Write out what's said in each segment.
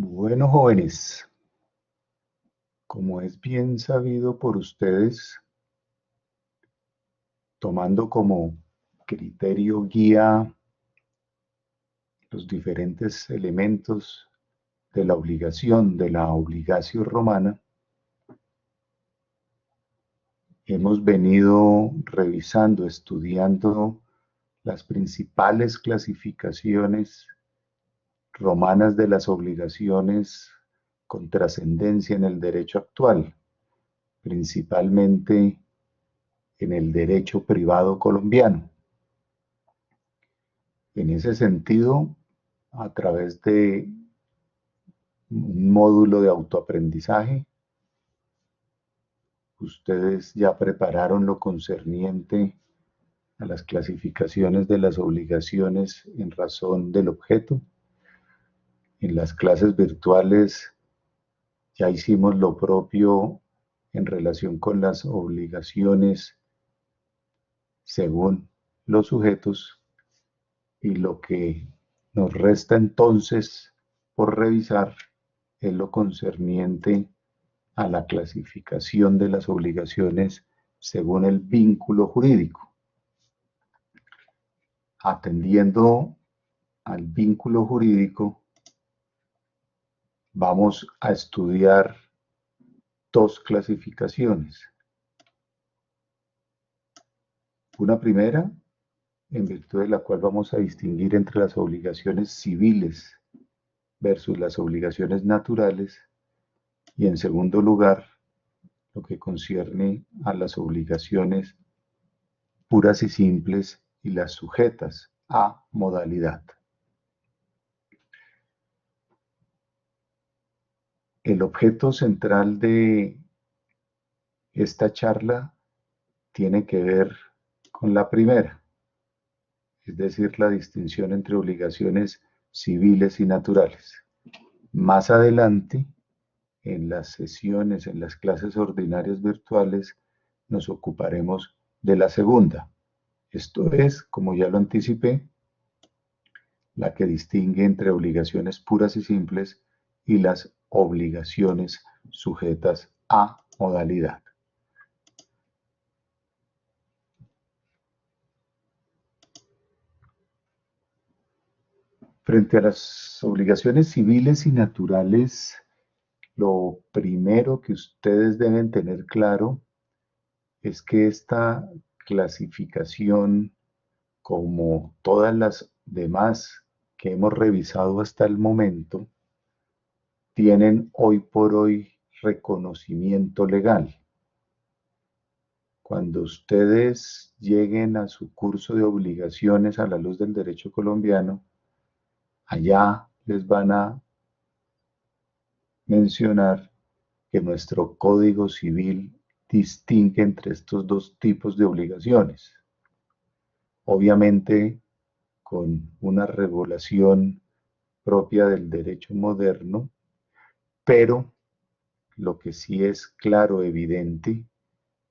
Bueno, jóvenes, como es bien sabido por ustedes, tomando como criterio guía los diferentes elementos de la obligación romana, hemos venido revisando, estudiando las principales clasificaciones romanas de las obligaciones con trascendencia en el derecho actual, principalmente en el derecho privado colombiano. En ese sentido, a través de un módulo de autoaprendizaje, ustedes ya prepararon lo concerniente a las clasificaciones de las obligaciones en razón del objeto. En las clases virtuales ya hicimos lo propio en relación con las obligaciones según los sujetos, y lo que nos resta entonces por revisar es lo concerniente a la clasificación de las obligaciones según el vínculo jurídico. Atendiendo al vínculo jurídico, vamos a estudiar dos clasificaciones. Una primera, en virtud de la cual vamos a distinguir entre las obligaciones civiles versus las obligaciones naturales, y en segundo lugar, lo que concierne a las obligaciones puras y simples y las sujetas a modalidad. El objeto central de esta charla tiene que ver con la primera, es decir, la distinción entre obligaciones civiles y naturales. Más adelante, en las sesiones, en las clases ordinarias virtuales, nos ocuparemos de la segunda. Esto es, como ya lo anticipé, la que distingue entre obligaciones puras y simples y las obligaciones sujetas a modalidad. Frente a las obligaciones civiles y naturales, lo primero que ustedes deben tener claro es que esta clasificación, como todas las demás que hemos revisado hasta el momento, tienen hoy por hoy reconocimiento legal. Cuando ustedes lleguen a su curso de obligaciones a la luz del derecho colombiano, allá les van a mencionar que nuestro Código Civil distingue entre estos dos tipos de obligaciones. Obviamente, con una regulación propia del derecho moderno, pero lo que sí es claro, evidente,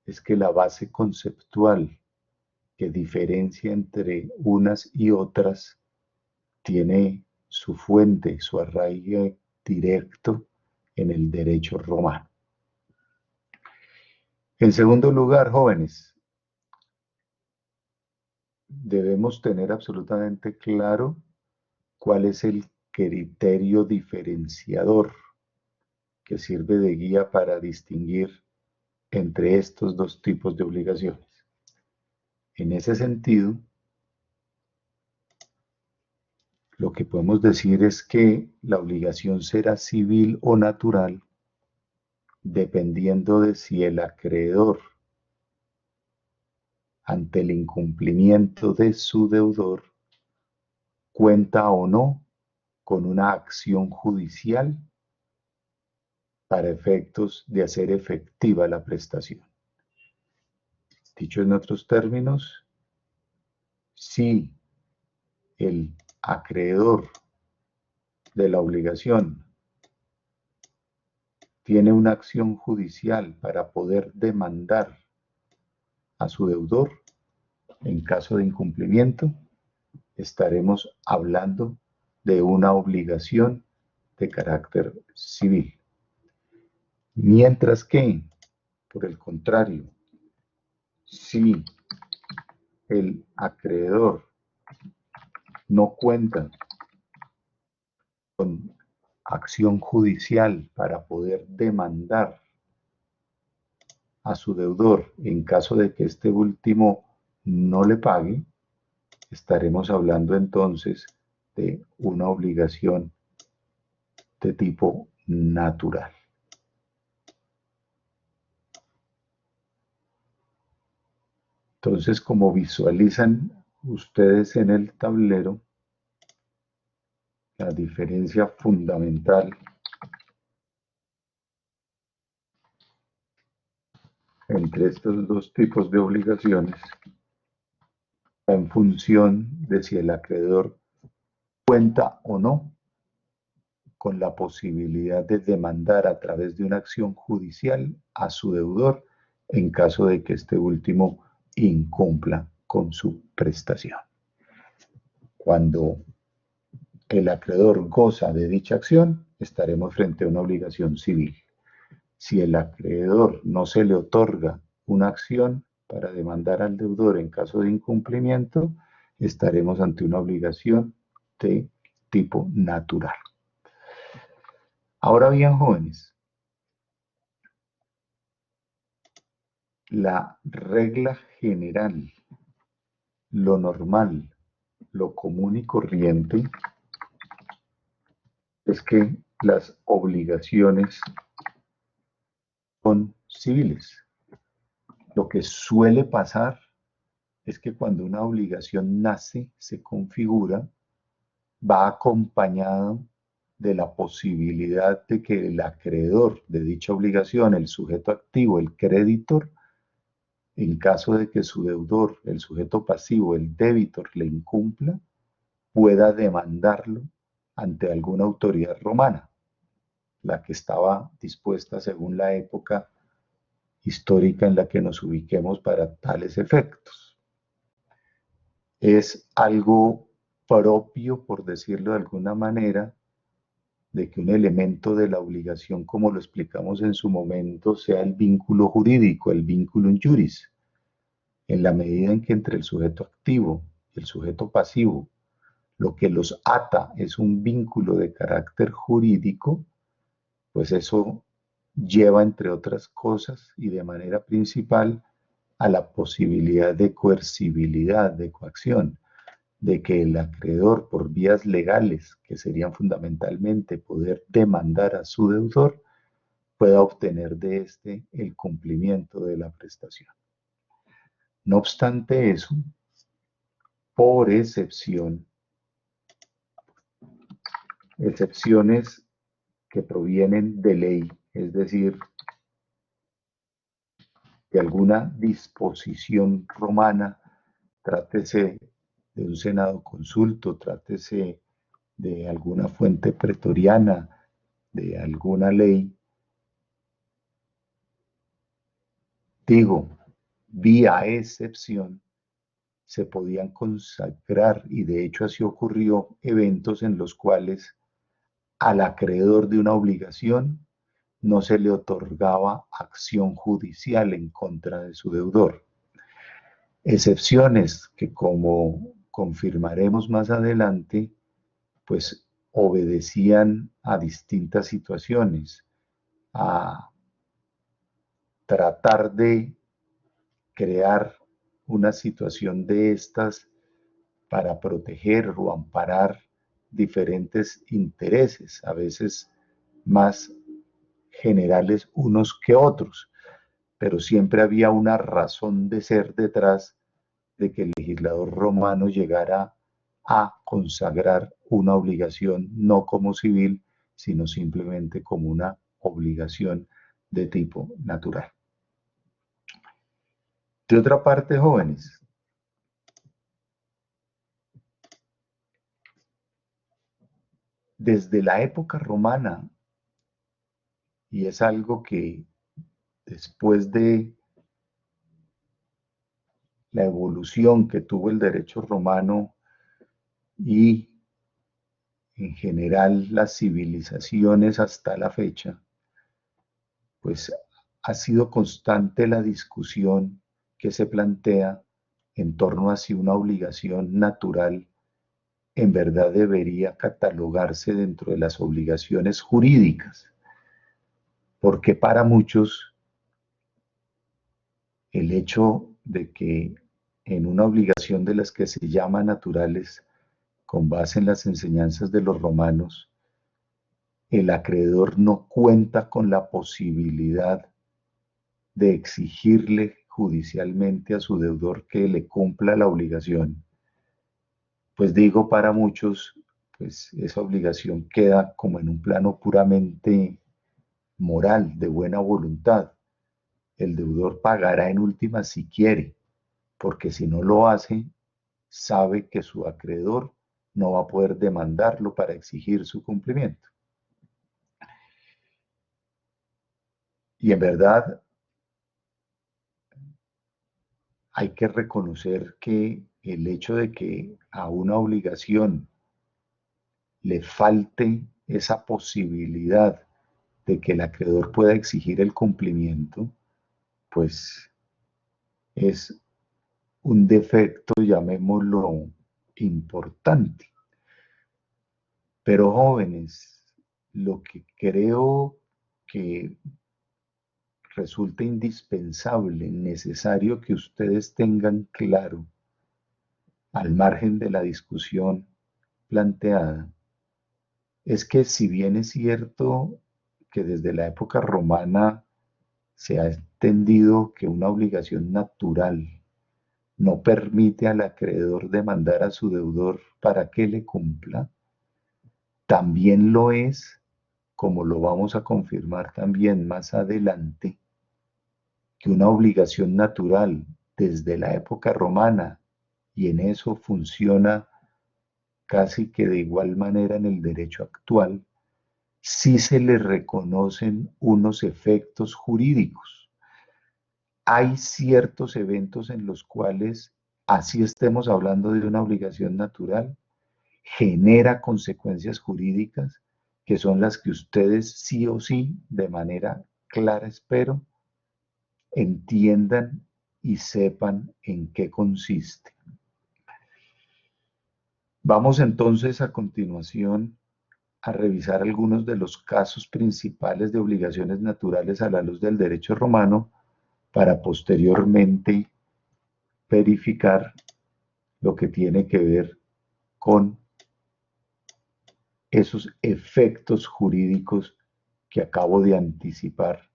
es que la base conceptual que diferencia entre unas y otras tiene su fuente, su arraigue directo en el derecho romano. En segundo lugar, jóvenes, debemos tener absolutamente claro cuál es el criterio diferenciador que sirve de guía para distinguir entre estos dos tipos de obligaciones. En ese sentido, lo que podemos decir es que la obligación será civil o natural dependiendo de si el acreedor, ante el incumplimiento de su deudor, cuenta o no con una acción judicial para efectos de hacer efectiva la prestación. Dicho en otros términos, si el acreedor de la obligación tiene una acción judicial para poder demandar a su deudor, en caso de incumplimiento, estaremos hablando de una obligación de carácter civil. Mientras que, por el contrario, si el acreedor no cuenta con acción judicial para poder demandar a su deudor en caso de que este último no le pague, estaremos hablando entonces de una obligación de tipo natural. Entonces, como visualizan ustedes en el tablero, la diferencia fundamental entre estos dos tipos de obligaciones en función de si el acreedor cuenta o no con la posibilidad de demandar a través de una acción judicial a su deudor en caso de que este último incumpla con su prestación. Cuando el acreedor goza de dicha acción, estaremos frente a una obligación civil. Si el acreedor no se le otorga una acción para demandar al deudor en caso de incumplimiento, estaremos ante una obligación de tipo natural. Ahora bien, jóvenes, la regla general, lo normal, lo común y corriente es que las obligaciones son civiles. Lo que suele pasar es que cuando una obligación nace, se configura, va acompañado de la posibilidad de que el acreedor de dicha obligación, el sujeto activo, el creditor, en caso de que su deudor, el sujeto pasivo, el débitor, le incumpla, pueda demandarlo ante alguna autoridad romana, la que estaba dispuesta según la época histórica en la que nos ubiquemos para tales efectos. Es algo propio, por decirlo de alguna manera, de que un elemento de la obligación, como lo explicamos en su momento, sea el vínculo jurídico, el vínculum juris, en la medida en que entre el sujeto activo y el sujeto pasivo, lo que los ata es un vínculo de carácter jurídico, pues eso lleva, entre otras cosas, y de manera principal, a la posibilidad de coercibilidad, de coacción, de que el acreedor, por vías legales, que serían fundamentalmente poder demandar a su deudor, pueda obtener de éste el cumplimiento de la prestación. No obstante eso, por excepción, excepciones que provienen de ley, es decir, de alguna disposición romana, trátese de un senado consulto, trátese de alguna fuente pretoriana, de alguna ley, digo, vía excepción, se podían consagrar, y de hecho así ocurrió, eventos en los cuales al acreedor de una obligación no se le otorgaba acción judicial en contra de su deudor. Excepciones que, como confirmaremos más adelante, pues obedecían a distintas situaciones, a tratar de crear una situación de estas para proteger o amparar diferentes intereses, a veces más generales unos que otros, pero siempre había una razón de ser detrás de que el legislador romano llegara a consagrar una obligación no como civil, sino simplemente como una obligación de tipo natural. De otra parte, jóvenes, desde la época romana, y es algo que después de la evolución que tuvo el derecho romano y en general las civilizaciones hasta la fecha, pues ha sido constante la discusión que se plantea en torno a si una obligación natural en verdad debería catalogarse dentro de las obligaciones jurídicas, porque para muchos el hecho de que en una obligación de las que se llama naturales, con base en las enseñanzas de los romanos, el acreedor no cuenta con la posibilidad de exigirle judicialmente a su deudor que le cumpla la obligación, pues digo, para muchos, pues esa obligación queda como en un plano puramente moral, de buena voluntad. El deudor pagará en última si quiere, porque si no lo hace, sabe que su acreedor no va a poder demandarlo para exigir su cumplimiento. Y en verdad hay que reconocer que el hecho de que a una obligación le falte esa posibilidad de que el acreedor pueda exigir el cumplimiento, pues es un defecto, llamémoslo, importante. Pero jóvenes, lo que creo que resulta indispensable, necesario que ustedes tengan claro, al margen de la discusión planteada, es que si bien es cierto que desde la época romana se ha entendido que una obligación natural no permite al acreedor demandar a su deudor para que le cumpla, también lo es, como lo vamos a confirmar también más adelante, que una obligación natural desde la época romana, y en eso funciona casi que de igual manera en el derecho actual, sí se le reconocen unos efectos jurídicos. Hay ciertos eventos en los cuales, así estemos hablando de una obligación natural, genera consecuencias jurídicas que son las que ustedes sí o sí, de manera clara, espero, entiendan y sepan en qué consiste. Vamos entonces a continuación a revisar algunos de los casos principales de obligaciones naturales a la luz del derecho romano para posteriormente verificar lo que tiene que ver con esos efectos jurídicos que acabo de anticipar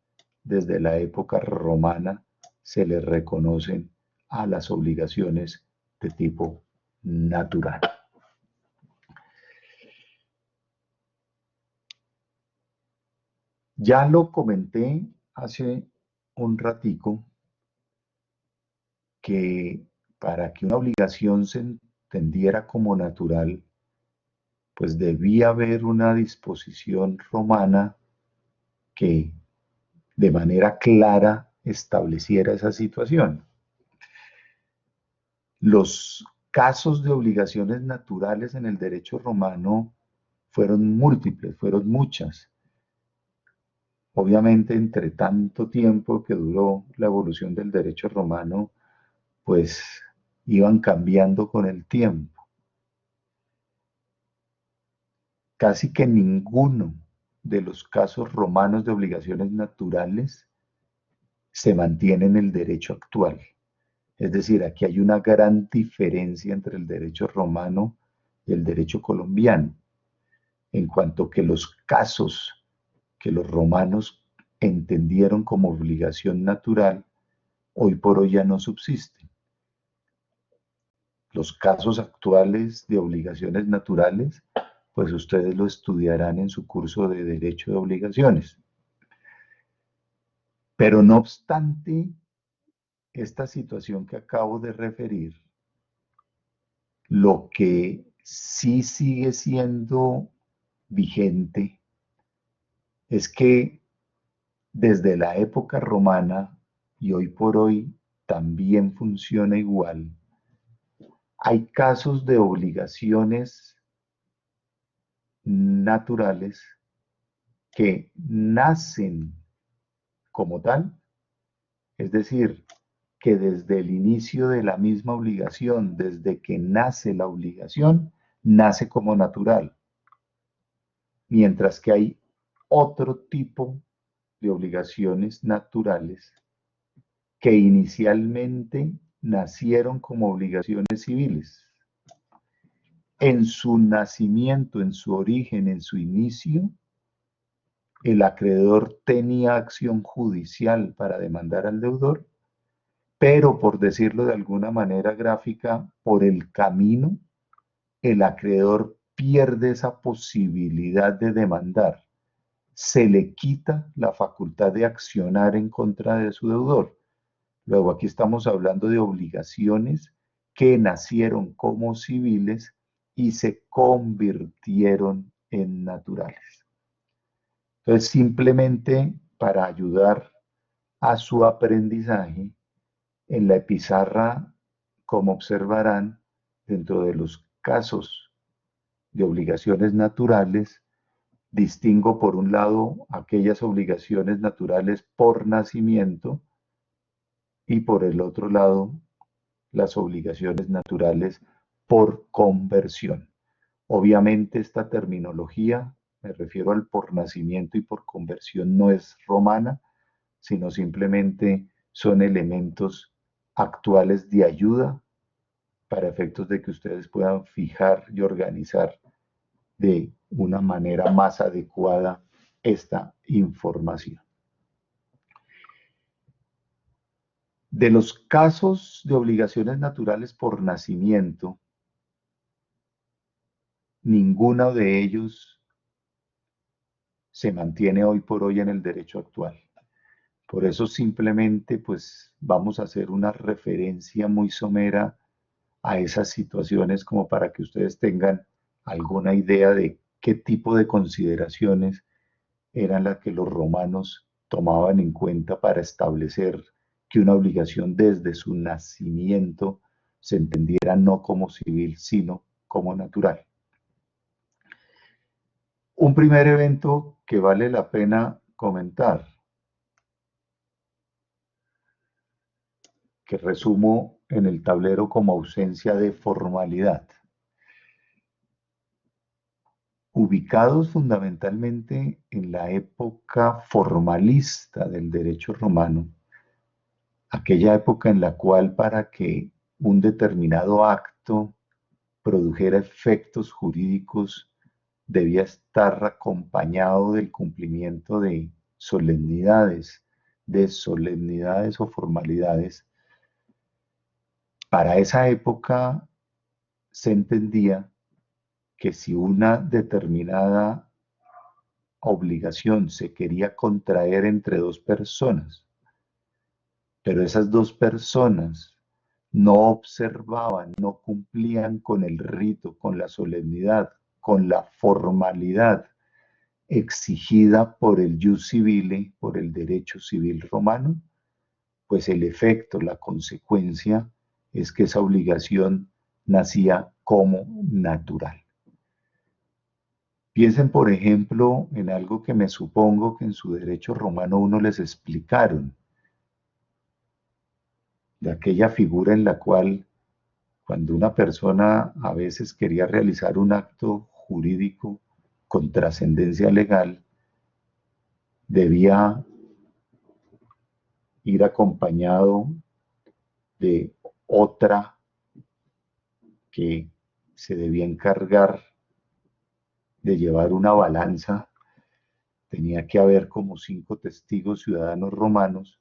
desde la época romana se le reconocen a las obligaciones de tipo natural. Ya lo comenté hace un ratico que para que una obligación se entendiera como natural, pues debía haber una disposición romana que de manera clara estableciera esa situación. Los casos de obligaciones naturales en el derecho romano fueron múltiples, fueron muchas. Obviamente, entre tanto tiempo que duró la evolución del derecho romano, pues iban cambiando con el tiempo. Casi que ninguno de los casos romanos de obligaciones naturales se mantiene en el derecho actual. Es decir, aquí hay una gran diferencia entre el derecho romano y el derecho colombiano, en cuanto que los casos que los romanos entendieron como obligación natural, hoy por hoy ya no subsisten. Los casos actuales de obligaciones naturales, pues ustedes lo estudiarán en su curso de Derecho de Obligaciones. Pero no obstante, esta situación que acabo de referir, lo que sí sigue siendo vigente es que desde la época romana y hoy por hoy también funciona igual, hay casos de obligaciones naturales que nacen como tal, es decir, que desde el inicio de la misma obligación, desde que nace la obligación, nace como natural, mientras que hay otro tipo de obligaciones naturales que inicialmente nacieron como obligaciones civiles. En su nacimiento, en su origen, en su inicio, el acreedor tenía acción judicial para demandar al deudor, pero por decirlo de alguna manera gráfica, por el camino, el acreedor pierde esa posibilidad de demandar. Se le quita la facultad de accionar en contra de su deudor. Luego aquí estamos hablando de obligaciones que nacieron como civiles y se convirtieron en naturales. Entonces, simplemente para ayudar a su aprendizaje, en la pizarra, como observarán, dentro de los casos de obligaciones naturales, distingo por un lado aquellas obligaciones naturales por nacimiento y por el otro lado las obligaciones naturales por conversión. Obviamente esta terminología, me refiero al por nacimiento y por conversión, no es romana, sino simplemente son elementos actuales de ayuda para efectos de que ustedes puedan fijar y organizar de una manera más adecuada esta información. De los casos de obligaciones naturales por nacimiento, ninguno de ellos se mantiene hoy por hoy en el derecho actual. Por eso simplemente pues vamos a hacer una referencia muy somera a esas situaciones como para que ustedes tengan alguna idea de qué tipo de consideraciones eran las que los romanos tomaban en cuenta para establecer que una obligación desde su nacimiento se entendiera no como civil, sino como natural. Un primer evento que vale la pena comentar, que resumo en el tablero como ausencia de formalidad. Ubicados fundamentalmente en la época formalista del derecho romano, aquella época en la cual para que un determinado acto produjera efectos jurídicos debía estar acompañado del cumplimiento de solemnidades o formalidades. Para esa época se entendía que si una determinada obligación se quería contraer entre dos personas, pero esas dos personas no observaban, no cumplían con el rito, con la solemnidad, con la formalidad exigida por el jus civile, por el derecho civil romano, pues el efecto, la consecuencia es que esa obligación nacía como natural. Piensen, por ejemplo, en algo que me supongo que en su derecho romano uno les explicaron, de aquella figura en la cual cuando una persona a veces quería realizar un acto jurídico con trascendencia legal, debía ir acompañado de otra que se debía encargar de llevar una balanza. Tenía que haber como 5 testigos ciudadanos romanos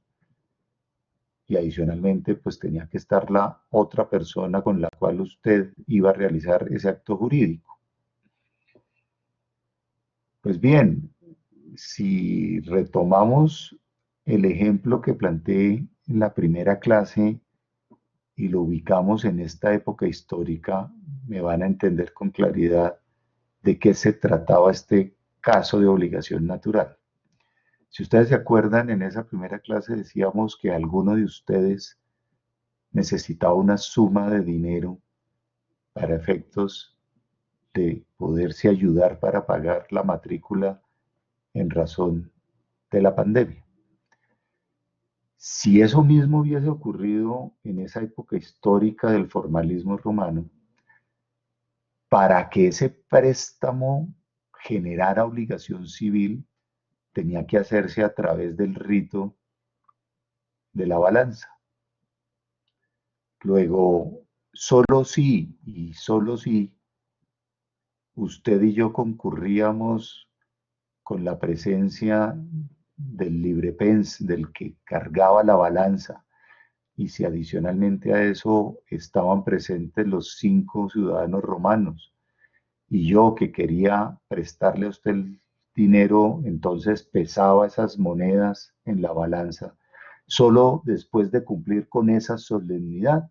y adicionalmente pues tenía que estar la otra persona con la cual usted iba a realizar ese acto jurídico. Pues bien, si retomamos el ejemplo que planteé en la primera clase y lo ubicamos en esta época histórica, me van a entender con claridad de qué se trataba este caso de obligación natural. Si ustedes se acuerdan, en esa primera clase decíamos que alguno de ustedes necesitaba una suma de dinero para efectos de poderse ayudar para pagar la matrícula en razón de la pandemia. Si eso mismo hubiese ocurrido en esa época histórica del formalismo romano, para que ese préstamo generara obligación civil, tenía que hacerse a través del rito de la balanza. Luego, solo si y solo si usted y yo concurríamos con la presencia del librepens, del que cargaba la balanza, y si adicionalmente a eso estaban presentes los 5 ciudadanos romanos, y yo que quería prestarle a usted el dinero, entonces pesaba esas monedas en la balanza. Solo después de cumplir con esa solemnidad,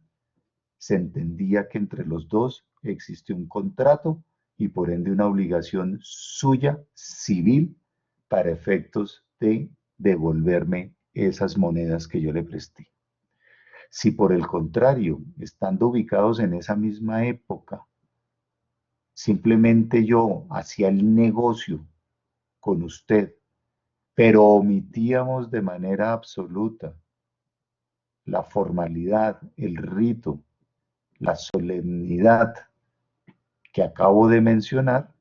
se entendía que entre los dos existe un contrato y por ende una obligación suya civil para efectos de devolverme esas monedas que yo le presté. Si por el contrario, estando ubicados en esa misma época, simplemente yo hacía el negocio con usted, pero omitíamos de manera absoluta la formalidad, el rito, la solemnidad que acabo de mencionar,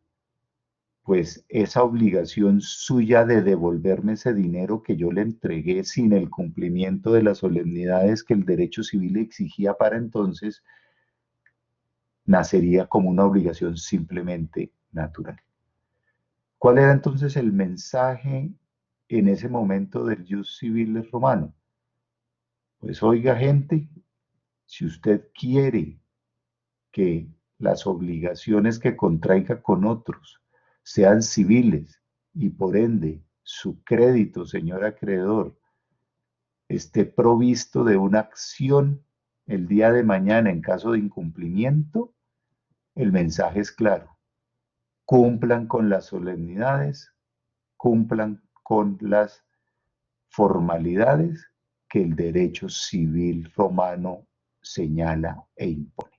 pues esa obligación suya de devolverme ese dinero que yo le entregué sin el cumplimiento de las solemnidades que el derecho civil exigía para entonces, nacería como una obligación simplemente natural. ¿Cuál era entonces el mensaje en ese momento del jus civile romano? Pues oiga gente, si usted quiere que las obligaciones que contraiga con otros sean civiles y por ende su crédito, señor acreedor, esté provisto de una acción el día de mañana en caso de incumplimiento, el mensaje es claro. Cumplan con las solemnidades, cumplan con las formalidades que el derecho civil romano señala e impone.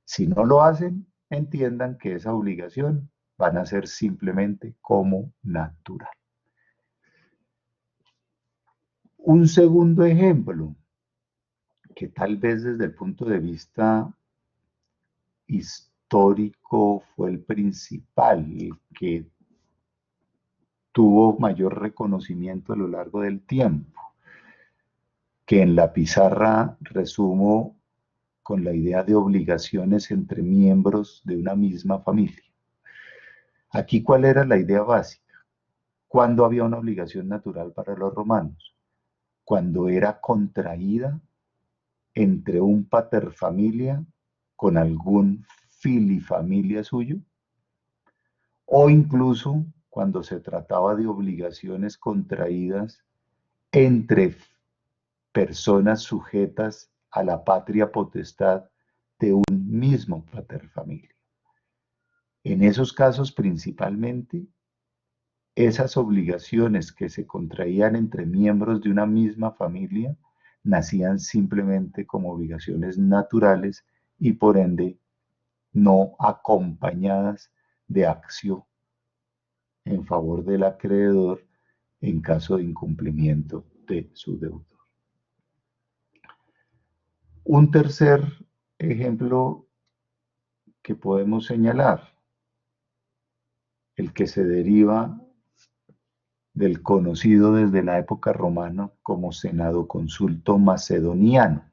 Si no lo hacen, entiendan que esa obligación van a ser simplemente como natural. Un segundo ejemplo, que tal vez desde el punto de vista histórico fue el principal, el que tuvo mayor reconocimiento a lo largo del tiempo, que en la pizarra resumo con la idea de obligaciones entre miembros de una misma familia. Aquí, ¿cuál era la idea básica? ¿Cuándo había una obligación natural para los romanos? Cuando era contraída entre un paterfamilia con algún filifamilia suyo, o incluso cuando se trataba de obligaciones contraídas entre personas sujetas a la patria potestad de un mismo paterfamilia. En esos casos principalmente, esas obligaciones que se contraían entre miembros de una misma familia nacían simplemente como obligaciones naturales y por ende no acompañadas de acción en favor del acreedor en caso de incumplimiento de su deudor. Un tercer ejemplo que podemos señalar, el que se deriva del conocido desde la época romana como Senado Consulto Macedoniano.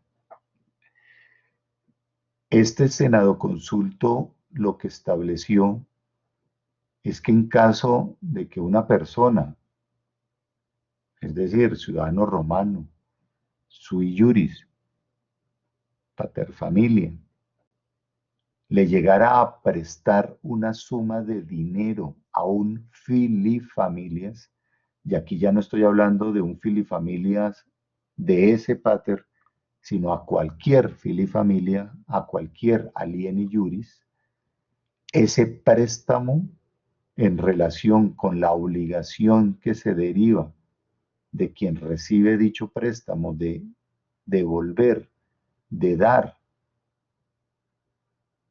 Este Senado Consulto lo que estableció es que en caso de que una persona, es decir, ciudadano romano, sui juris, paterfamilia, le llegara a prestar una suma de dinero a un filifamilias, y aquí ya no estoy hablando de un filifamilias de ese pater, sino a cualquier filifamilia, a cualquier alieni juris, ese préstamo en relación con la obligación que se deriva de quien recibe dicho préstamo de devolver, de dar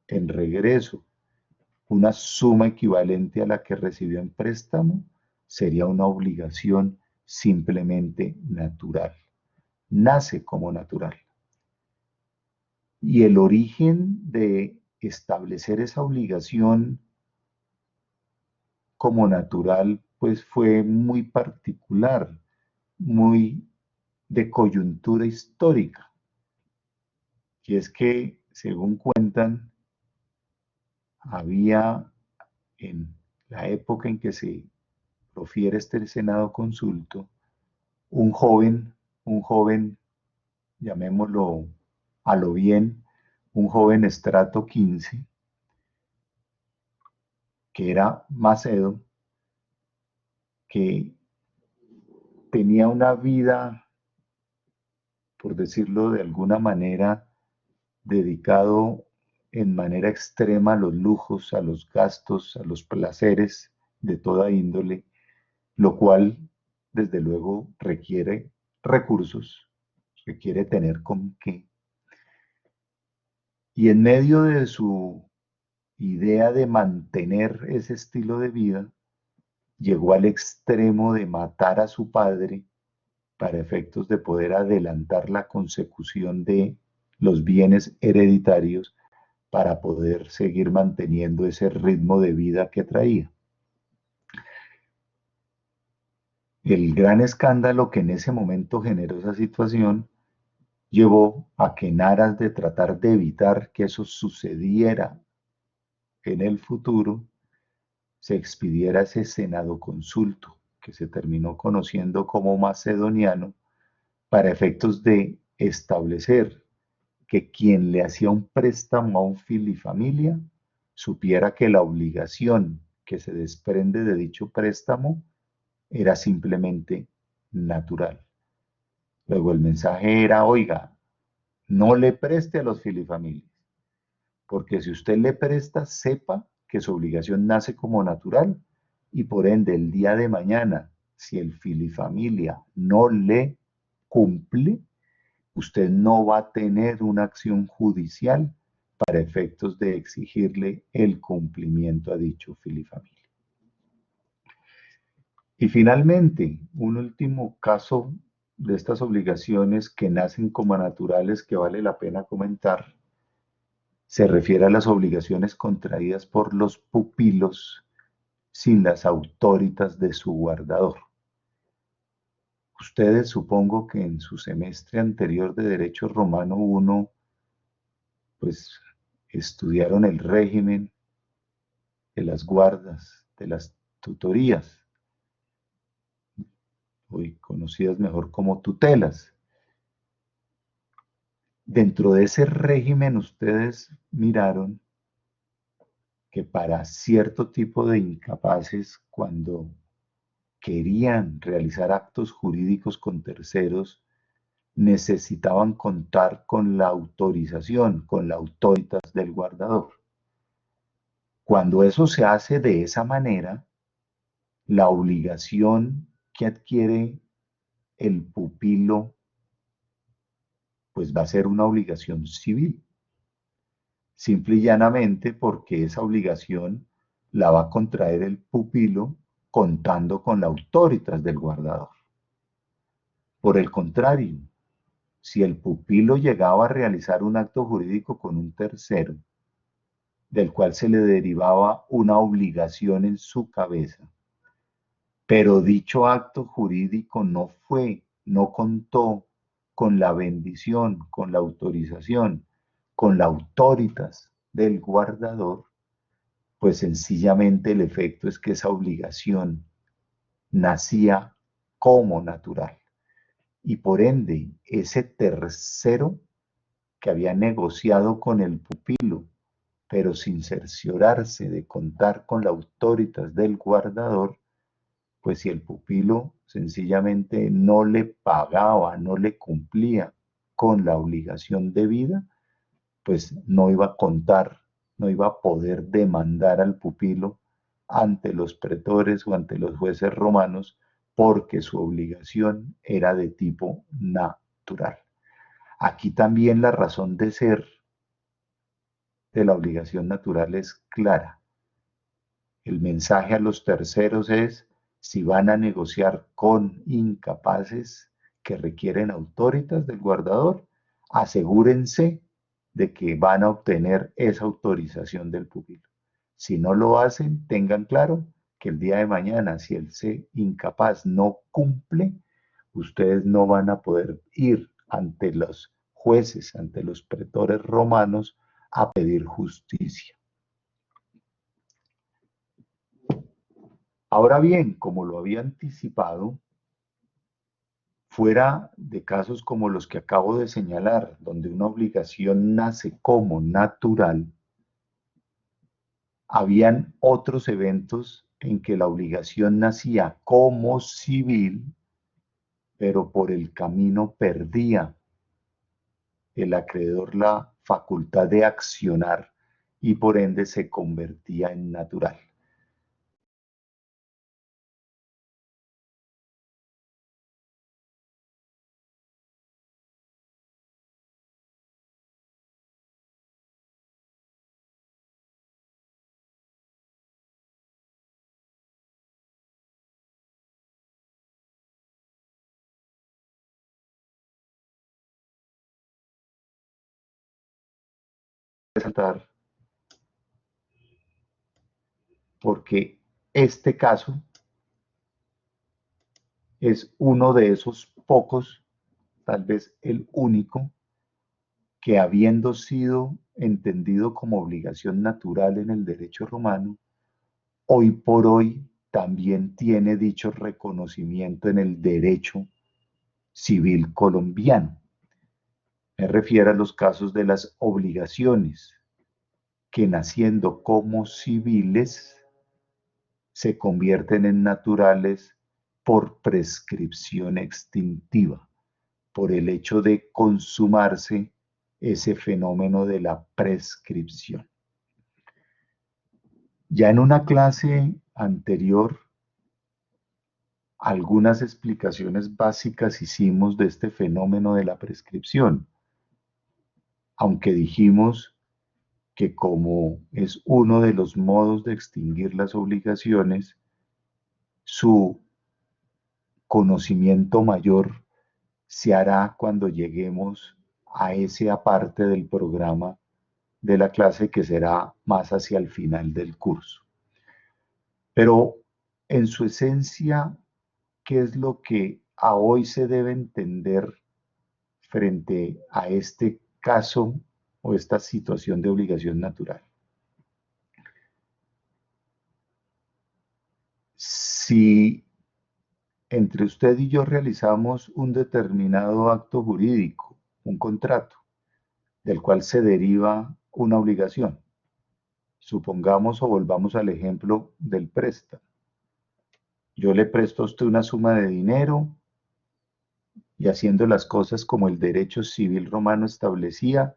en regreso una suma equivalente a la que recibió en préstamo, sería una obligación simplemente natural. Nace como natural. Y el origen de establecer esa obligación como natural, pues fue muy particular, muy de coyuntura histórica. Y es que, según cuentan, había en la época en que se profiere este Senado consulto, un joven, llamémoslo a lo bien, un joven estrato 15, que era Macedo, que tenía una vida, por decirlo de alguna manera, dedicado en manera extrema a los lujos, a los gastos, a los placeres de toda índole, lo cual desde luego requiere recursos, requiere tener con qué. Y en medio de su idea de mantener ese estilo de vida, llegó al extremo de matar a su padre para efectos de poder adelantar la consecución de los bienes hereditarios para poder seguir manteniendo ese ritmo de vida que traía. El gran escándalo que en ese momento generó esa situación llevó a que en aras de tratar de evitar que eso sucediera en el futuro, se expidiera ese senado consulto, que se terminó conociendo como macedoniano, para efectos de establecer que quien le hacía un préstamo a un filifamilia supiera que la obligación que se desprende de dicho préstamo era simplemente natural. Luego el mensaje era, oiga, no le preste a los filifamilias, porque si usted le presta, sepa que su obligación nace como natural y por ende el día de mañana, si el filifamilia no le cumple, usted no va a tener una acción judicial para efectos de exigirle el cumplimiento a dicho filifamilia. Y finalmente, un último caso de estas obligaciones que nacen como naturales que vale la pena comentar, se refiere a las obligaciones contraídas por los pupilos sin las autoritas de su guardador. Ustedes supongo que en su semestre anterior de Derecho Romano 1, pues estudiaron el régimen de las guardas, de las tutorías, hoy conocidas mejor como tutelas. Dentro de ese régimen ustedes miraron que para cierto tipo de incapaces, cuando querían realizar actos jurídicos con terceros, necesitaban contar con la autorización, con la autoritas del guardador. Cuando eso se hace de esa manera, la obligación que adquiere el pupilo, pues va a ser una obligación civil, simple y llanamente porque esa obligación la va a contraer el pupilo contando con la autoritas del guardador. Por el contrario, si el pupilo llegaba a realizar un acto jurídico con un tercero, del cual se le derivaba una obligación en su cabeza, pero dicho acto jurídico no contó con la bendición, con la autorización, con la autoritas del guardador, pues sencillamente el efecto es que esa obligación nacía como natural. Y por ende, ese tercero que había negociado con el pupilo, pero sin cerciorarse de contar con la autoritas del guardador, pues si el pupilo sencillamente no le pagaba, no le cumplía con la obligación debida, pues no iba a contar, no iba a poder demandar al pupilo ante los pretores o ante los jueces romanos porque su obligación era de tipo natural. Aquí también la razón de ser de la obligación natural es clara. El mensaje a los terceros es, si van a negociar con incapaces que requieren autoritas del guardador, asegúrense de que van a obtener esa autorización del pupilo. Si no lo hacen, tengan claro que el día de mañana, si el incapaz no cumple, ustedes no van a poder ir ante los jueces, ante los pretores romanos, a pedir justicia. Ahora bien, como lo había anticipado, fuera de casos como los que acabo de señalar, donde una obligación nace como natural, habían otros eventos en que la obligación nacía como civil, pero por el camino perdía el acreedor la facultad de accionar y por ende se convertía en natural. Resaltar porque este caso es uno de esos pocos, tal vez el único, que habiendo sido entendido como obligación natural en el derecho romano, hoy por hoy también tiene dicho reconocimiento en el derecho civil colombiano. Me refiero a los casos de las obligaciones que naciendo como civiles se convierten en naturales por prescripción extintiva, por el hecho de consumarse ese fenómeno de la prescripción. Ya en una clase anterior, algunas explicaciones básicas hicimos de este fenómeno de la prescripción, aunque dijimos que como es uno de los modos de extinguir las obligaciones, su conocimiento mayor se hará cuando lleguemos a esa parte del programa de la clase que será más hacia el final del curso. Pero en su esencia, ¿qué es lo que a hoy se debe entender frente a este caso o esta situación de obligación natural? Si entre usted y yo realizamos un determinado acto jurídico, un contrato, del cual se deriva una obligación, supongamos o volvamos al ejemplo del préstamo. Yo le presto a usted una suma de dinero y haciendo las cosas como el derecho civil romano establecía,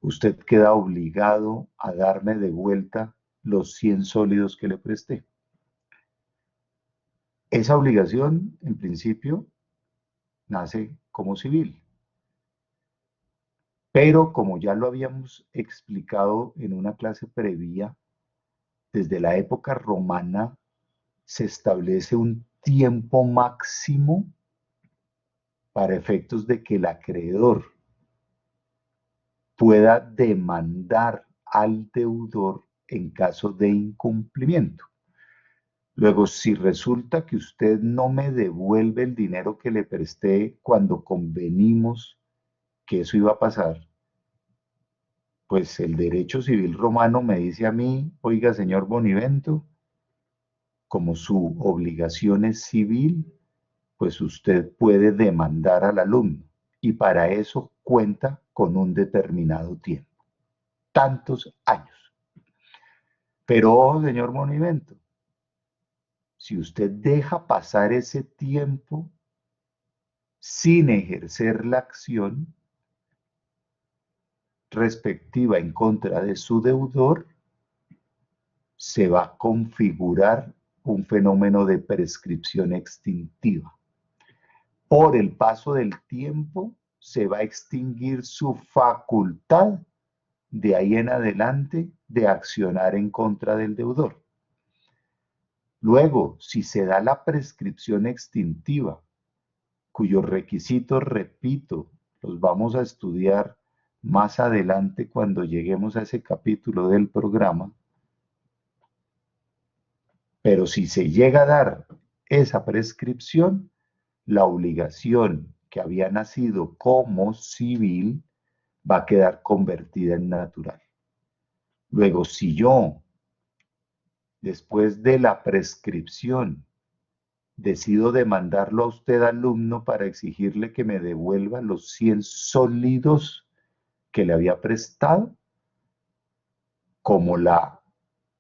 usted queda obligado a darme de vuelta los 100 sólidos que le presté. Esa obligación, en principio, nace como civil. Pero como ya lo habíamos explicado en una clase previa, desde la época romana se establece un tiempo máximo para efectos de que el acreedor pueda demandar al deudor en caso de incumplimiento. Luego, si resulta que usted no me devuelve el dinero que le presté cuando convenimos que eso iba a pasar, pues el derecho civil romano me dice a mí, oiga, señor Bonivento, como su obligación es civil, pues usted puede demandar al alumno y para eso cuenta con un determinado tiempo, tantos años. Pero ojo, señor Bonivento, si usted deja pasar ese tiempo sin ejercer la acción respectiva en contra de su deudor, se va a configurar un fenómeno de prescripción extintiva. Por el paso del tiempo se va a extinguir su facultad de ahí en adelante de accionar en contra del deudor. Luego, si se da la prescripción extintiva, cuyos requisitos, repito, los vamos a estudiar más adelante cuando lleguemos a ese capítulo del programa, pero si se llega a dar esa prescripción, la obligación que había nacido como civil va a quedar convertida en natural. Luego, si yo, después de la prescripción, decido demandarlo a usted, alumno, para exigirle que me devuelva los 100 sólidos que le había prestado, como la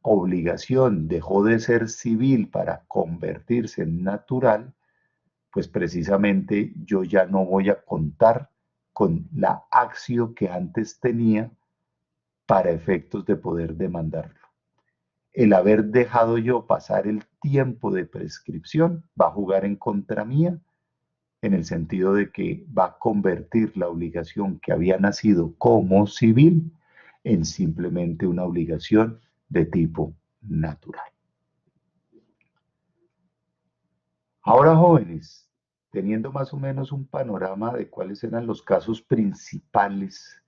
obligación dejó de ser civil para convertirse en natural, pues precisamente yo ya no voy a contar con la acción que antes tenía para efectos de poder demandarlo. El haber dejado yo pasar el tiempo de prescripción va a jugar en contra mía, en el sentido de que va a convertir la obligación que había nacido como civil en simplemente una obligación de tipo natural. Ahora, jóvenes, teniendo más o menos un panorama de cuáles eran los casos principales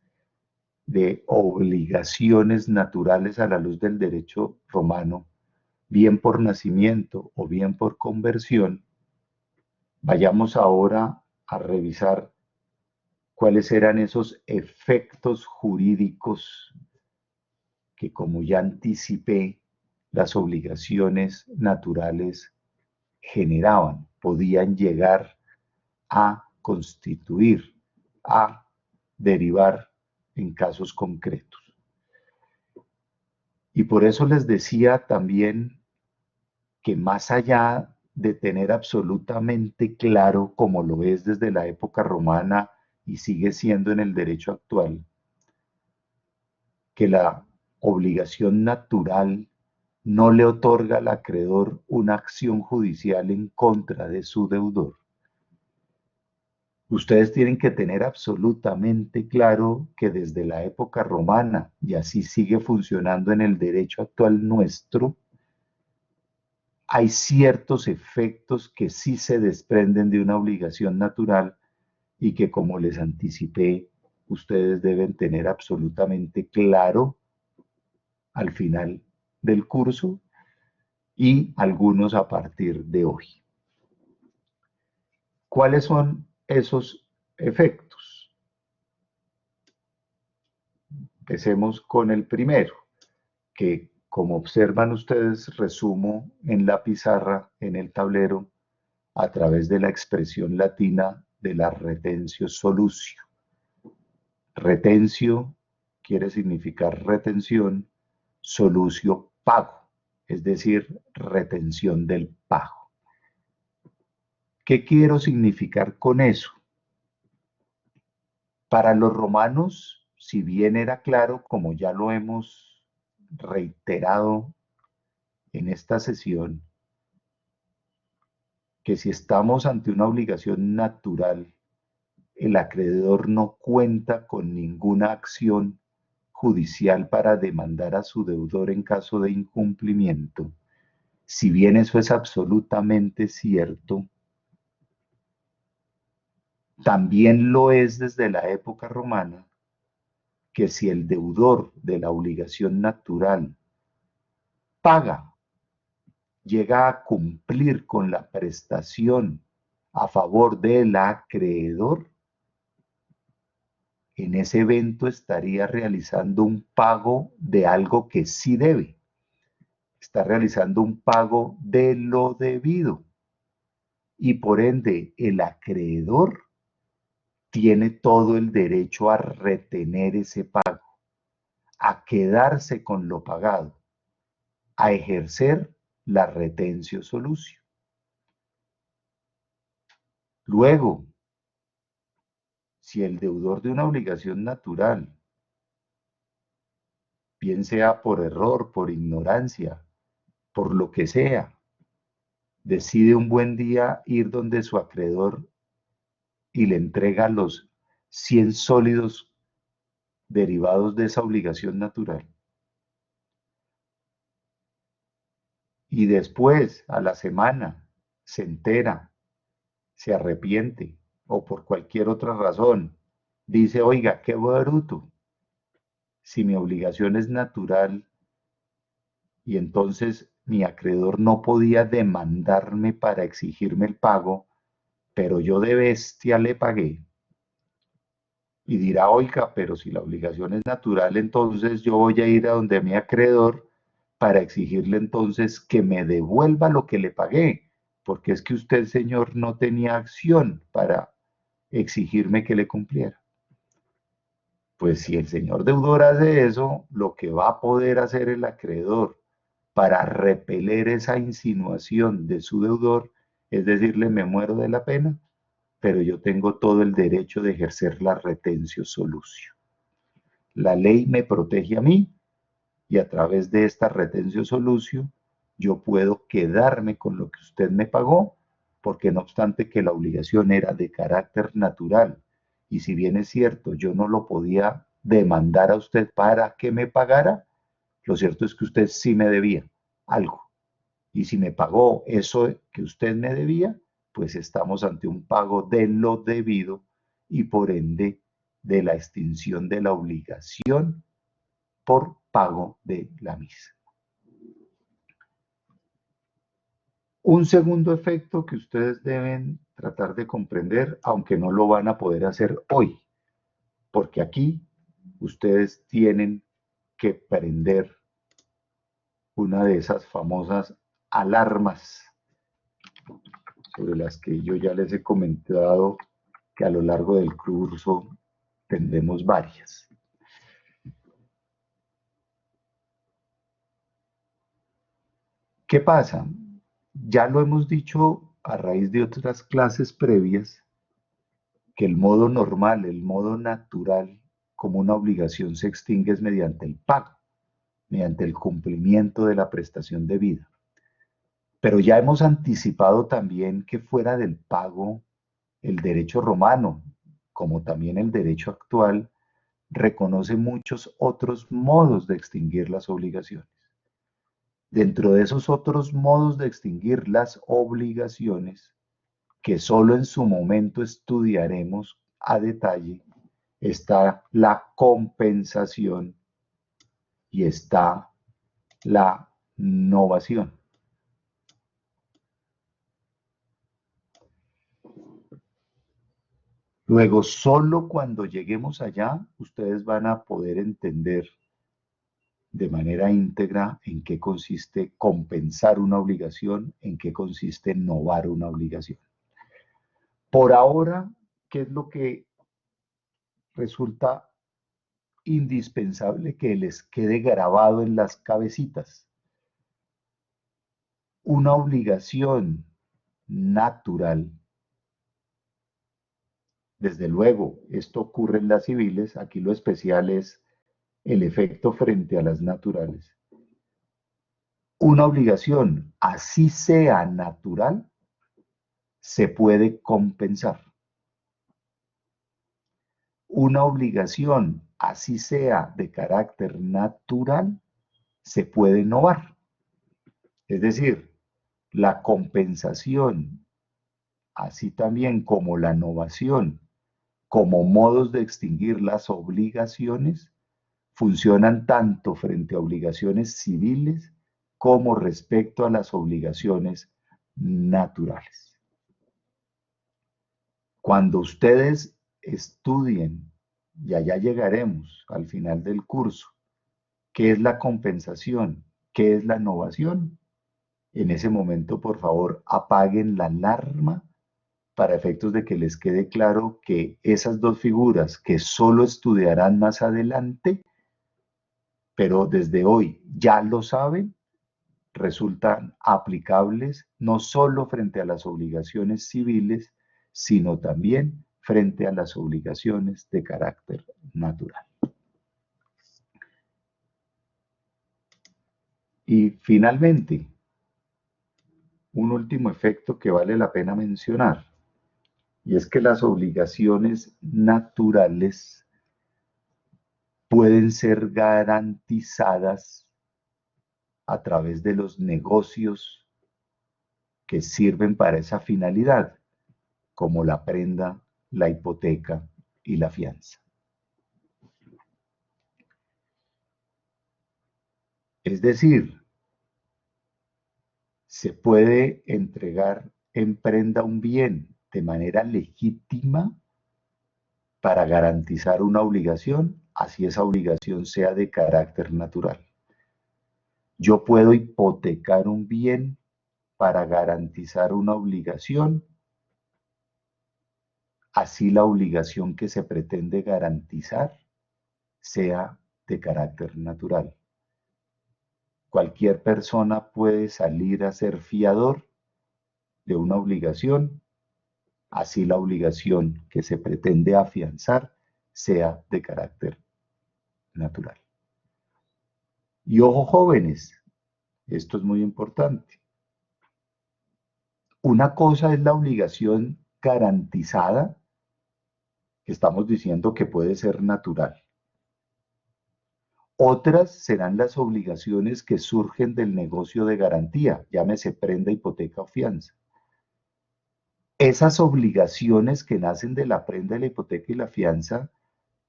de obligaciones naturales a la luz del derecho romano, bien por nacimiento o bien por conversión, vayamos ahora a revisar cuáles eran esos efectos jurídicos que, como ya anticipé, las obligaciones naturales generaban, podían llegar a constituir, a derivar en casos concretos. Y por eso les decía también que, más allá de tener absolutamente claro, como lo es desde la época romana y sigue siendo en el derecho actual, que la obligación natural no le otorga al acreedor una acción judicial en contra de su deudor, ustedes tienen que tener absolutamente claro que desde la época romana, y así sigue funcionando en el derecho actual nuestro, hay ciertos efectos que sí se desprenden de una obligación natural y que, como les anticipé, ustedes deben tener absolutamente claro al final del curso, y algunos a partir de hoy. ¿Cuáles son esos efectos? Empecemos con el primero, que, como observan ustedes, resumo en la pizarra, en el tablero, a través de la expresión latina de la retentio solutio. Retentio quiere significar retención, solutio pago, es decir, retención del pago. ¿Qué quiero significar con eso? Para los romanos, si bien era claro, como ya lo hemos reiterado en esta sesión, que si estamos ante una obligación natural, el acreedor no cuenta con ninguna acción judicial para demandar a su deudor en caso de incumplimiento. Si bien eso es absolutamente cierto, también lo es desde la época romana que, si el deudor de la obligación natural paga, llega a cumplir con la prestación a favor del acreedor, en ese evento estaría realizando un pago de algo que sí debe. Está realizando un pago de lo debido. Y por ende, el acreedor tiene todo el derecho a retener ese pago, a quedarse con lo pagado, a ejercer la retentio solutio. Luego, si el deudor de una obligación natural, bien sea por error, por ignorancia, por lo que sea, decide un buen día ir donde su acreedor y le entrega los 100 sólidos derivados de esa obligación natural, y después, a la semana, se entera, se arrepiente o por cualquier otra razón, dice, oiga, qué bruto, si mi obligación es natural y entonces mi acreedor no podía demandarme para exigirme el pago, pero yo de bestia le pagué. Y dirá, oiga, pero si la obligación es natural, entonces yo voy a ir a donde mi acreedor para exigirle entonces que me devuelva lo que le pagué, porque es que usted, señor, no tenía acción para exigirme que le cumpliera. Pues si el señor deudor hace eso, lo que va a poder hacer el acreedor para repeler esa insinuación de su deudor es decirle, me muero de la pena, pero yo tengo todo el derecho de ejercer la retentio solucio. La ley me protege a mí y a través de esta retentio solucio yo puedo quedarme con lo que usted me pagó, porque no obstante que la obligación era de carácter natural, y si bien es cierto, yo no lo podía demandar a usted para que me pagara, lo cierto es que usted sí me debía algo. Y si me pagó eso que usted me debía, pues estamos ante un pago de lo debido y por ende de la extinción de la obligación por pago de la misma. Un segundo efecto que ustedes deben tratar de comprender, aunque no lo van a poder hacer hoy, porque aquí ustedes tienen que prender una de esas famosas alarmas sobre las que yo ya les he comentado que a lo largo del curso tendremos varias. ¿Qué pasa? Ya lo hemos dicho a raíz de otras clases previas, que el modo normal, el modo natural, como una obligación se extingue es mediante el pago, mediante el cumplimiento de la prestación debida. Pero ya hemos anticipado también que fuera del pago, el derecho romano, como también el derecho actual, reconoce muchos otros modos de extinguir las obligaciones. Dentro de esos otros modos de extinguir las obligaciones, que solo en su momento estudiaremos a detalle, está la compensación y está la novación. Luego, solo cuando lleguemos allá, ustedes van a poder entender de manera íntegra en qué consiste compensar una obligación, en qué consiste novar una obligación. Por ahora, ¿qué es lo que resulta indispensable que les quede grabado en las cabecitas? Una obligación natural. Desde luego, esto ocurre en las civiles, aquí lo especial es el efecto frente a las naturales. Una obligación, así sea natural, se puede compensar. Una obligación, así sea de carácter natural, se puede novar. Es decir, la compensación, así también como la novación, como modos de extinguir las obligaciones, funcionan tanto frente a obligaciones civiles como respecto a las obligaciones naturales. Cuando ustedes estudien, y allá llegaremos al final del curso, qué es la compensación, qué es la novación, en ese momento, por favor, apaguen la alarma para efectos de que les quede claro que esas dos figuras que solo estudiarán más adelante, pero desde hoy ya lo saben, resultan aplicables no solo frente a las obligaciones civiles, sino también frente a las obligaciones de carácter natural. Y finalmente, un último efecto que vale la pena mencionar, y es que las obligaciones naturales pueden ser garantizadas a través de los negocios que sirven para esa finalidad, como la prenda, la hipoteca y la fianza. Es decir, se puede entregar en prenda un bien de manera legítima para garantizar una obligación, así esa obligación sea de carácter natural. Yo puedo hipotecar un bien para garantizar una obligación, así la obligación que se pretende garantizar sea de carácter natural. Cualquier persona puede salir a ser fiador de una obligación, así la obligación que se pretende afianzar sea de carácter natural. Y ojo, jóvenes, esto es muy importante. Una cosa es la obligación garantizada, que estamos diciendo que puede ser natural. Otras serán las obligaciones que surgen del negocio de garantía, llámese prenda, hipoteca o fianza. Esas obligaciones que nacen de la prenda, de la hipoteca y la fianza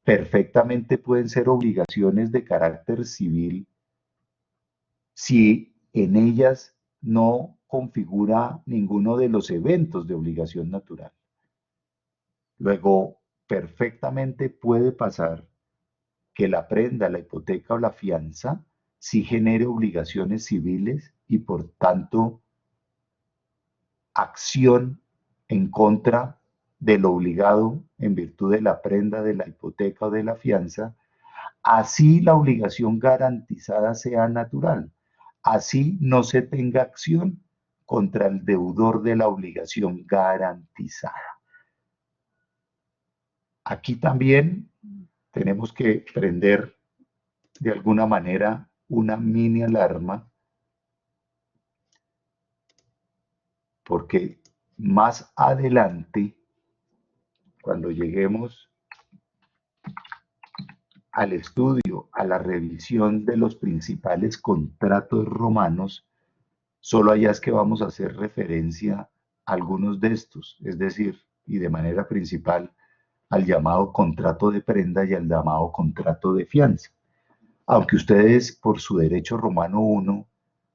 perfectamente pueden ser obligaciones de carácter civil si en ellas no configura ninguno de los eventos de obligación natural. Luego, perfectamente puede pasar que la prenda, la hipoteca o la fianza sí genere obligaciones civiles y por tanto acción en contra del obligado en virtud de la prenda, de la hipoteca o de la fianza, así la obligación garantizada sea natural, así no se tenga acción contra el deudor de la obligación garantizada. Aquí también tenemos que prender de alguna manera una mini alarma, porque más adelante, cuando lleguemos al estudio, a la revisión de los principales contratos romanos, solo allá es que vamos a hacer referencia a algunos de estos, es decir, y de manera principal, al llamado contrato de prenda y al llamado contrato de fianza. Aunque ustedes por su derecho romano 1,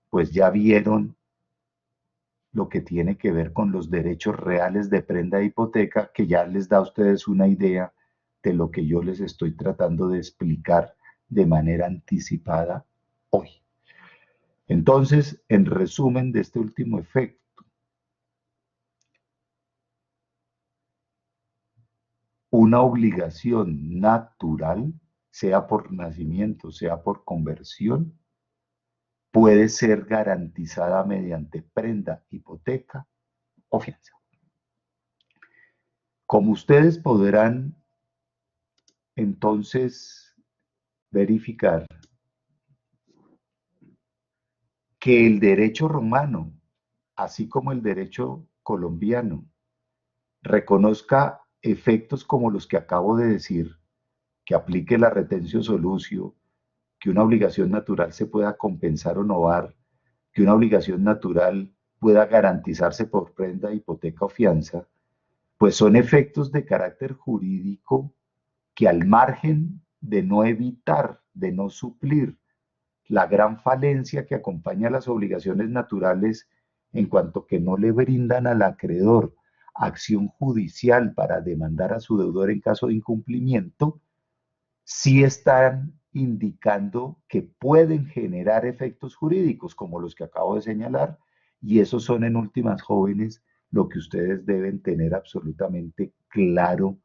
pues ya vieron lo que tiene que ver con los derechos reales de prenda e hipoteca, que ya les da a ustedes una idea de lo que yo les estoy tratando de explicar de manera anticipada hoy. Entonces, en resumen de este último efecto, una obligación natural, sea por nacimiento, sea por conversión, puede ser garantizada mediante prenda, hipoteca o fianza. Como ustedes podrán entonces verificar que el derecho romano, así como el derecho colombiano, reconozca efectos como los que acabo de decir, que aplique la retentio solucio, que una obligación natural se pueda compensar o novar, que una obligación natural pueda garantizarse por prenda, hipoteca o fianza, pues son efectos de carácter jurídico que al margen de no evitar, de no suplir la gran falencia que acompaña a las obligaciones naturales en cuanto que no le brindan al acreedor acción judicial para demandar a su deudor en caso de incumplimiento, sí están indicando que pueden generar efectos jurídicos como los que acabo de señalar, y esos son en últimas, jóvenes, lo que ustedes deben tener absolutamente claro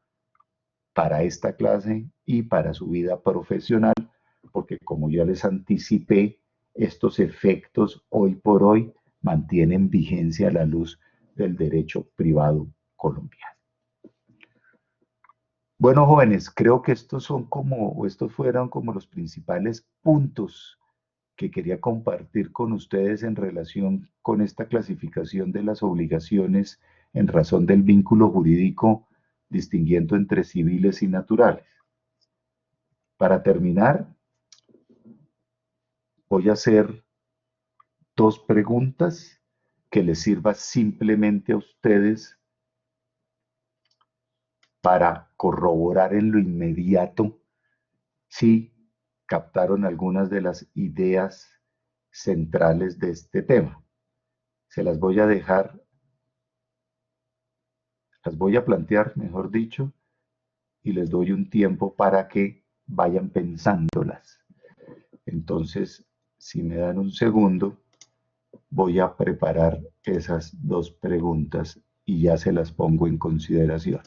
para esta clase y para su vida profesional, porque como ya les anticipé, estos efectos hoy por hoy mantienen vigencia a la luz del derecho privado colombiano. Bueno, jóvenes, creo que estos fueron como los principales puntos que quería compartir con ustedes en relación con esta clasificación de las obligaciones en razón del vínculo jurídico, distinguiendo entre civiles y naturales. Para terminar, voy a hacer 2 preguntas que les sirva simplemente a ustedes para corroborar en lo inmediato si captaron algunas de las ideas centrales de este tema. Se las voy a dejar, las voy a plantear, mejor dicho, y les doy un tiempo para que vayan pensándolas. Entonces, si me dan un segundo, voy a preparar esas 2 preguntas y ya se las pongo en consideración.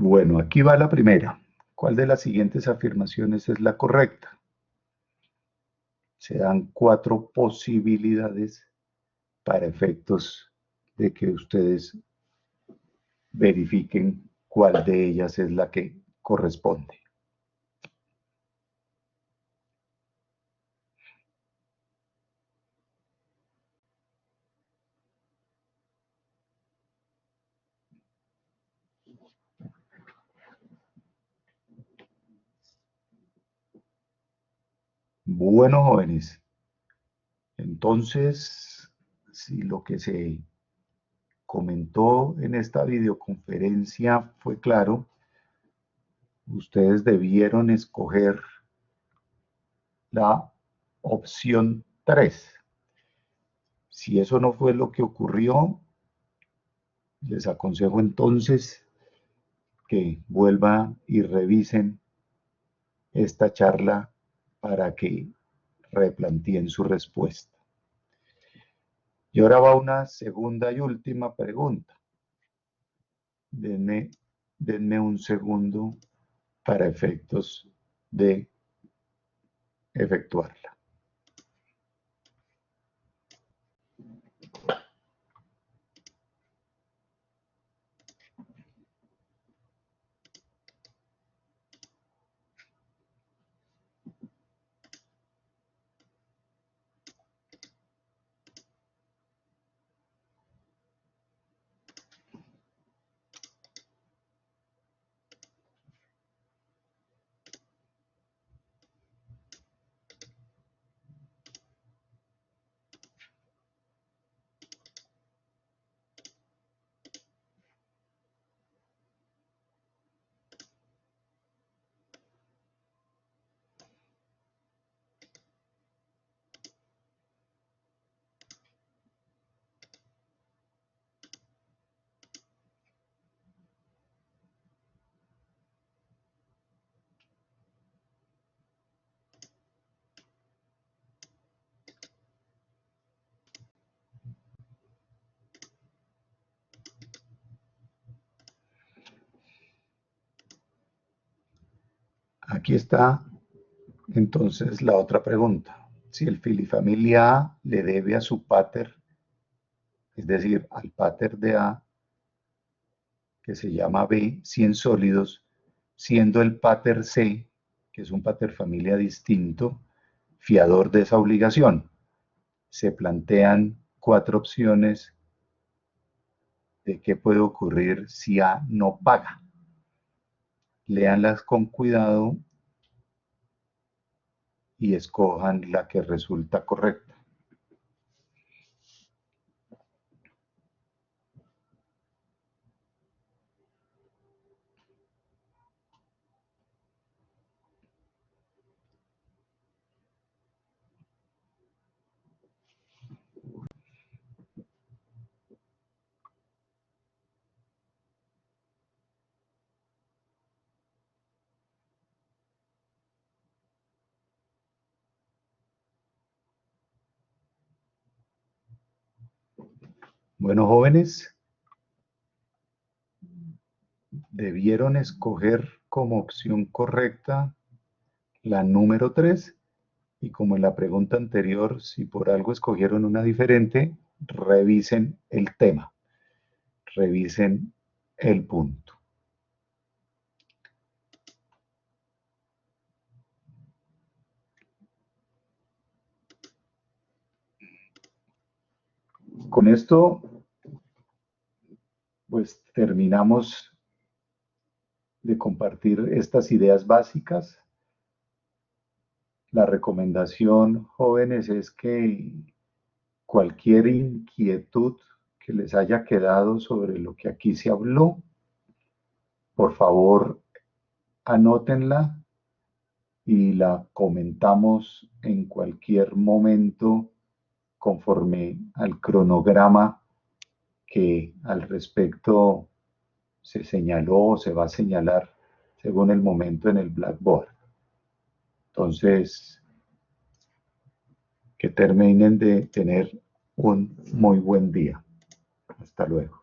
Bueno, aquí va la primera. ¿Cuál de las siguientes afirmaciones es la correcta? Se dan 4 posibilidades para efectos de que ustedes verifiquen cuál de ellas es la que corresponde. Bueno, jóvenes, entonces, si lo que se comentó en esta videoconferencia fue claro, ustedes debieron escoger la opción 3. Si eso no fue lo que ocurrió, les aconsejo entonces que vuelvan y revisen esta charla para que replanteen su respuesta. Y ahora va una segunda y última pregunta. Denme un segundo para efectos de efectuarla. Aquí está entonces la otra pregunta. Si el filifamilia A le debe a su pater, es decir, al pater de A, que se llama B, 100 sólidos, siendo el pater C, que es un paterfamilia distinto, fiador de esa obligación. Se plantean 4 opciones de qué puede ocurrir si A no paga. Léanlas con cuidado y escojan la que resulta correcta. Bueno, jóvenes, debieron escoger como opción correcta la número 3 y como en la pregunta anterior, si por algo escogieron una diferente, revisen el tema, revisen el punto. Con esto, pues terminamos de compartir estas ideas básicas. La recomendación, jóvenes, es que cualquier inquietud que les haya quedado sobre lo que aquí se habló, por favor, anótenla y la comentamos en cualquier momento conforme al cronograma que al respecto se señaló o se va a señalar según el momento en el Blackboard. Entonces, que terminen de tener un muy buen día. Hasta luego.